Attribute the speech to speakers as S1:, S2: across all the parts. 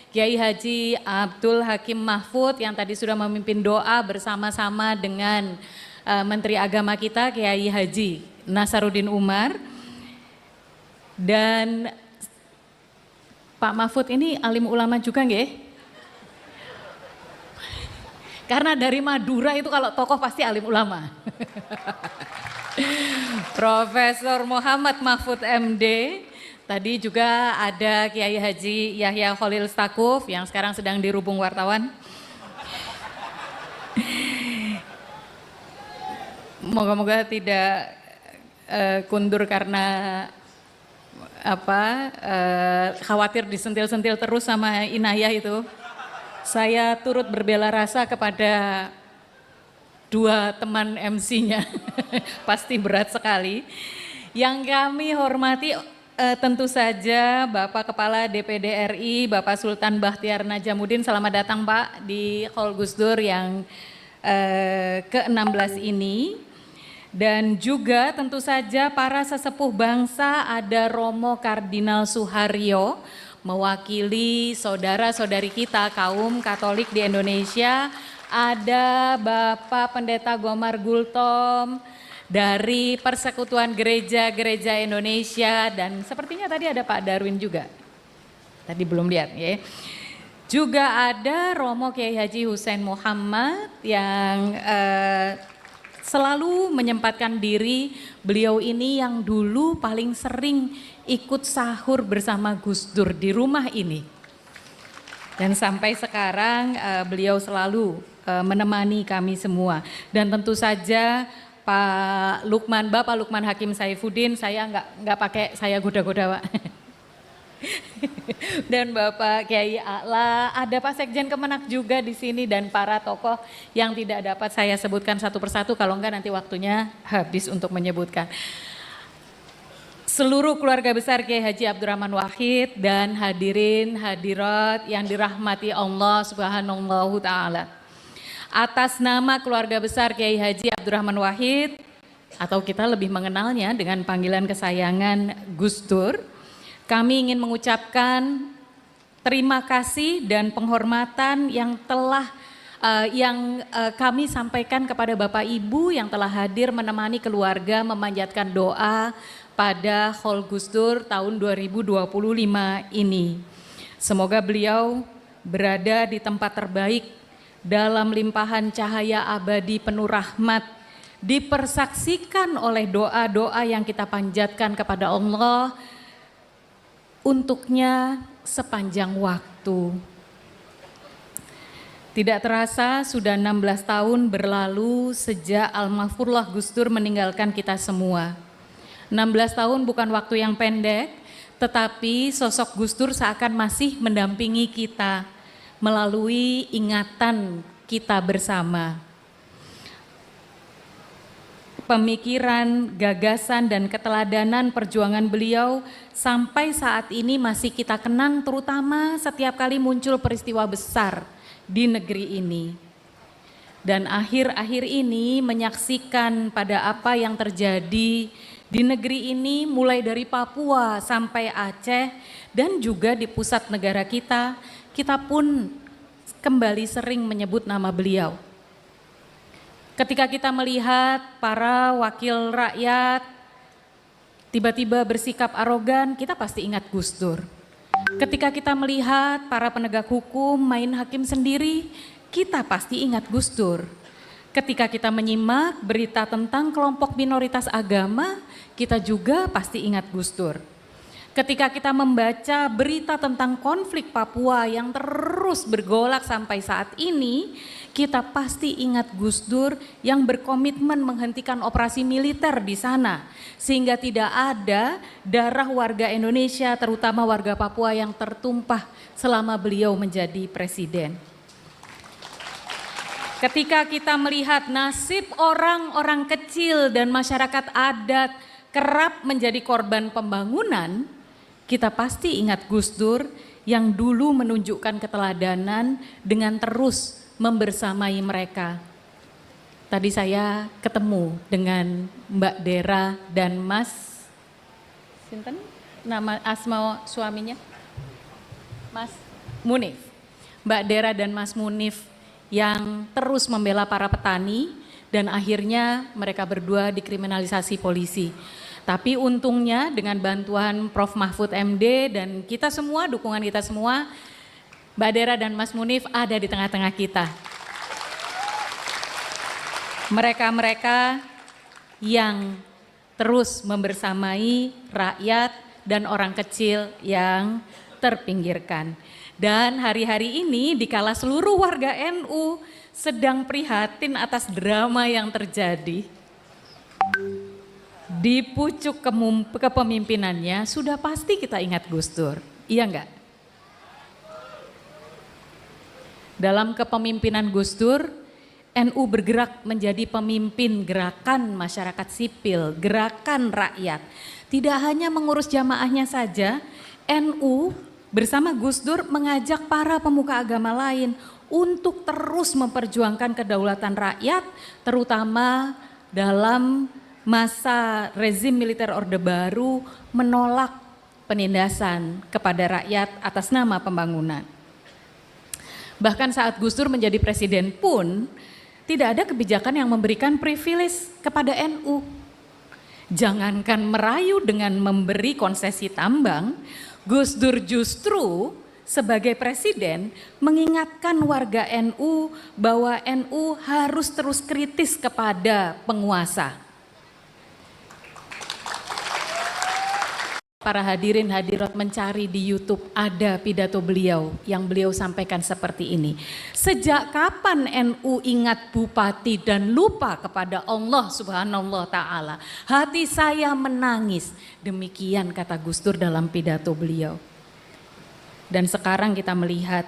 S1: Kiai Haji Abdul Hakim Mahfud yang tadi sudah memimpin doa bersama-sama dengan Menteri Agama kita Kiai Haji Nasaruddin Umar. Dan Pak Mahfud ini alim ulama juga nggih? Karena dari Madura itu kalau tokoh pasti alim ulama. Profesor Muhammad Mahfud MD. Tadi juga ada Kiai Haji Yahya Khalil Stakuf yang sekarang sedang dirubung wartawan. Moga-moga tidak kundur karena khawatir disentil-sentil terus sama Inayah itu. Saya turut berbela rasa kepada dua teman MC-nya, pasti berat sekali. Yang kami hormati tentu saja Bapak Kepala DPD RI, Bapak Sultan Bahtiar Najamuddin, selamat datang Pak di Hall Gus Dur yang ke-16 ini. Dan juga tentu saja para sesepuh bangsa, ada Romo Kardinal Suharyo, mewakili saudara-saudari kita kaum Katolik di Indonesia, ada Bapak Pendeta Gomar Gultom, dari Persekutuan Gereja-Gereja Indonesia, dan sepertinya tadi ada Pak Darwin juga. Tadi belum lihat ya. Juga ada Romo Kiai Haji Hussein Muhammad yang selalu menyempatkan diri. Beliau ini yang dulu paling sering ikut sahur bersama Gus Dur di rumah ini. Dan sampai sekarang beliau selalu menemani kami semua. Dan tentu saja Pak Lukman, Bapak Lukman Hakim Saifuddin, saya nggak pakai saya goda-goda Pak. Dan Bapak Kiai A'la, ada Pak Sekjen Kemenak juga di sini dan para tokoh yang tidak dapat saya sebutkan satu persatu, kalau enggak nanti waktunya habis untuk menyebutkan. Seluruh keluarga besar Kiai Haji Abdurrahman Wahid dan hadirin hadirat yang dirahmati Allah Subhanahu Ta'ala. Atas nama keluarga besar Kiai Haji Abdurrahman Wahid, atau kita lebih mengenalnya dengan panggilan kesayangan Gus Dur, kami ingin mengucapkan terima kasih dan penghormatan yang telah kami sampaikan kepada Bapak Ibu yang telah hadir menemani keluarga memanjatkan doa pada Hall Gus Dur tahun 2025 ini. Semoga beliau berada di tempat terbaik dalam limpahan cahaya abadi penuh rahmat, dipersaksikan oleh doa-doa yang kita panjatkan kepada Allah untuknya sepanjang waktu. Tidak terasa sudah 16 tahun berlalu sejak almarhumlah Gus Dur meninggalkan kita semua. 16 tahun bukan waktu yang pendek, tetapi sosok Gus Dur seakan masih mendampingi kita melalui ingatan kita bersama. Pemikiran, gagasan, dan keteladanan perjuangan beliau sampai saat ini masih kita kenang, terutama setiap kali muncul peristiwa besar di negeri ini. Dan akhir-akhir ini menyaksikan pada apa yang terjadi di negeri ini, mulai dari Papua sampai Aceh dan juga di pusat negara kita pun kembali sering menyebut nama beliau. Ketika kita melihat para wakil rakyat tiba-tiba bersikap arogan, kita pasti ingat Gus Dur. Ketika kita melihat para penegak hukum main hakim sendiri, kita pasti ingat Gus Dur. Ketika kita menyimak berita tentang kelompok minoritas agama, kita juga pasti ingat Gus Dur. Ketika kita membaca berita tentang konflik Papua yang terus bergolak sampai saat ini, kita pasti ingat Gus Dur yang berkomitmen menghentikan operasi militer di sana, sehingga tidak ada darah warga Indonesia, terutama warga Papua yang tertumpah selama beliau menjadi presiden. Ketika kita melihat nasib orang-orang kecil dan masyarakat adat kerap menjadi korban pembangunan, kita pasti ingat Gus Dur yang dulu menunjukkan keteladanan dengan terus membersamai mereka. Tadi saya ketemu dengan Mbak Dera dan Mas, sinten nama asma suaminya? Mas Munif, Mbak Dera dan Mas Munif yang terus membela para petani dan akhirnya mereka berdua dikriminalisasi polisi. Tapi untungnya dengan bantuan Prof. Mahfud MD dan kita semua, dukungan kita semua, Mbak Dera dan Mas Munif ada di tengah-tengah kita. Mereka-mereka yang terus membersamai rakyat dan orang kecil yang terpinggirkan. Dan hari-hari ini dikala seluruh warga NU sedang prihatin atas drama yang terjadi, di pucuk kepemimpinannya sudah pasti kita ingat Gus Dur, iya enggak? Dalam kepemimpinan Gus Dur, NU bergerak menjadi pemimpin gerakan masyarakat sipil, gerakan rakyat. Tidak hanya mengurus jamaahnya saja, NU bersama Gus Dur mengajak para pemuka agama lain untuk terus memperjuangkan kedaulatan rakyat, terutama dalam masa rezim militer Orde Baru menolak penindasan kepada rakyat atas nama pembangunan. Bahkan saat Gus Dur menjadi presiden pun tidak ada kebijakan yang memberikan privilege kepada NU. Jangankan merayu dengan memberi konsesi tambang, Gus Dur justru sebagai presiden mengingatkan warga NU bahwa NU harus terus kritis kepada penguasa. Para hadirin hadirat mencari di YouTube ada pidato beliau yang beliau sampaikan seperti ini. Sejak kapan NU ingat bupati dan lupa kepada Allah Subhanahu wa taala? Hati saya menangis. Demikian kata Gus Dur dalam pidato beliau. Dan sekarang kita melihat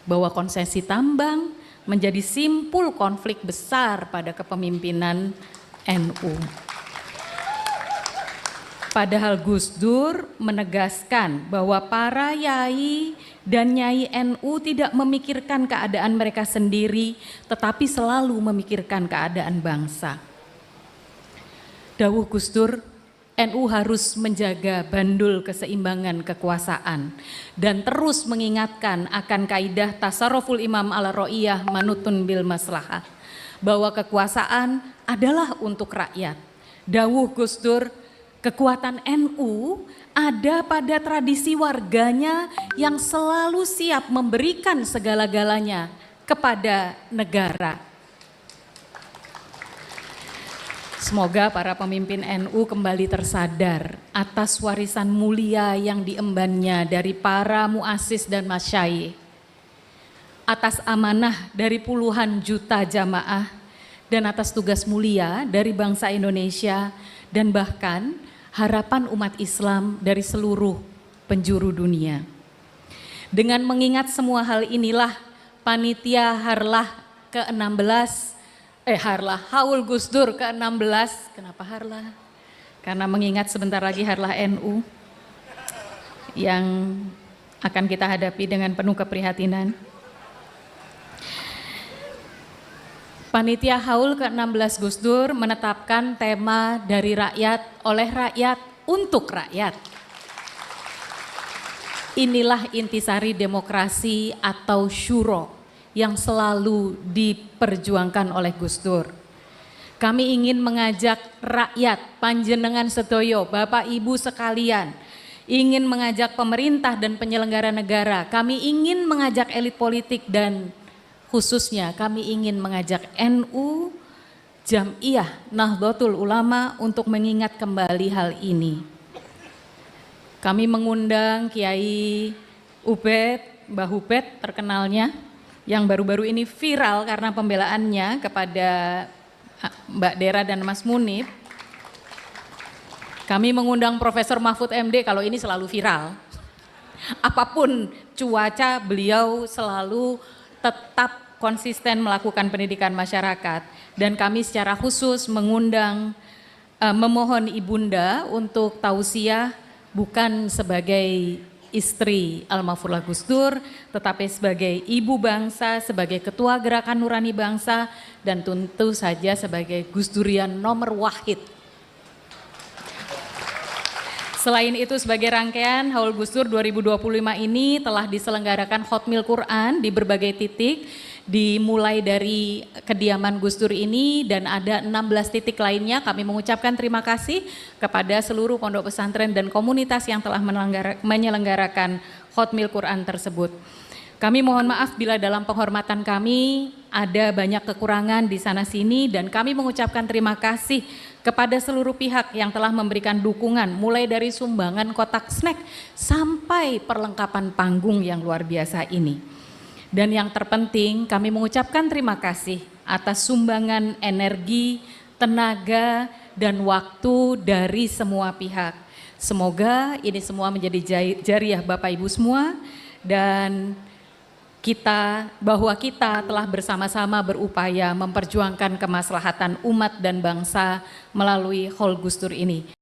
S1: bahwa konsesi tambang menjadi simpul konflik besar pada kepemimpinan NU. Padahal Gus Dur menegaskan bahwa para yai dan nyai NU tidak memikirkan keadaan mereka sendiri, tetapi selalu memikirkan keadaan bangsa. Dawuh Gus Dur, NU harus menjaga bandul keseimbangan kekuasaan dan terus mengingatkan akan kaidah tasarruful imam ala ro'iyah manutun bil maslahah, bahwa kekuasaan adalah untuk rakyat. Dawuh Gus Dur, kekuatan NU ada pada tradisi warganya yang selalu siap memberikan segala-galanya kepada negara. Semoga para pemimpin NU kembali tersadar atas warisan mulia yang diembannya dari para muassis dan masyayikh, atas amanah dari puluhan juta jamaah, dan atas tugas mulia dari bangsa Indonesia dan bahkan harapan umat Islam dari seluruh penjuru dunia. Dengan mengingat semua hal inilah panitia Harlah ke-16, Harlah Haul Gus Dur ke-16, kenapa Harlah? Karena mengingat sebentar lagi Harlah NU yang akan kita hadapi dengan penuh keprihatinan. Panitia Haul ke-16 Gus Dur menetapkan tema dari rakyat, oleh rakyat, untuk rakyat. Inilah intisari demokrasi atau syuro yang selalu diperjuangkan oleh Gus Dur. Kami ingin mengajak rakyat, panjenengan sedoyo, Bapak Ibu sekalian, ingin mengajak pemerintah dan penyelenggara negara, kami ingin mengajak elit politik dan khususnya kami ingin mengajak NU, Jam'iyah Nahdlatul Ulama untuk mengingat kembali hal ini. Kami mengundang Kiai Ubed, Mbah Ubed terkenalnya, yang baru-baru ini viral karena pembelaannya kepada Mbak Dera dan Mas Munif. Kami mengundang Profesor Mahfud MD, kalau ini selalu viral. Apapun cuaca, beliau selalu tetap konsisten melakukan pendidikan masyarakat, dan kami secara khusus mengundang, memohon Ibunda untuk tausiah bukan sebagai istri almarhumah Gus Dur, tetapi sebagai ibu bangsa, sebagai ketua gerakan Nurani Bangsa, dan tentu saja sebagai Gus Durian nomor wahid. Selain itu sebagai rangkaian Haul Gus Dur 2025 ini telah diselenggarakan Hotmil Quran di berbagai titik, dimulai dari kediaman Gus Dur ini dan ada 16 titik lainnya. Kami mengucapkan terima kasih kepada seluruh pondok pesantren dan komunitas yang telah menyelenggarakan Hotmil Quran tersebut. Kami mohon maaf bila dalam penghormatan kami ada banyak kekurangan di sana sini dan kami mengucapkan terima kasih kepada seluruh pihak yang telah memberikan dukungan mulai dari sumbangan kotak snack sampai perlengkapan panggung yang luar biasa ini. Dan yang terpenting kami mengucapkan terima kasih atas sumbangan energi, tenaga, dan waktu dari semua pihak. Semoga ini semua menjadi jariah Bapak Ibu semua dan bahwa kita telah bersama-sama berupaya memperjuangkan kemaslahatan umat dan bangsa melalui Haul Gus Dur ini.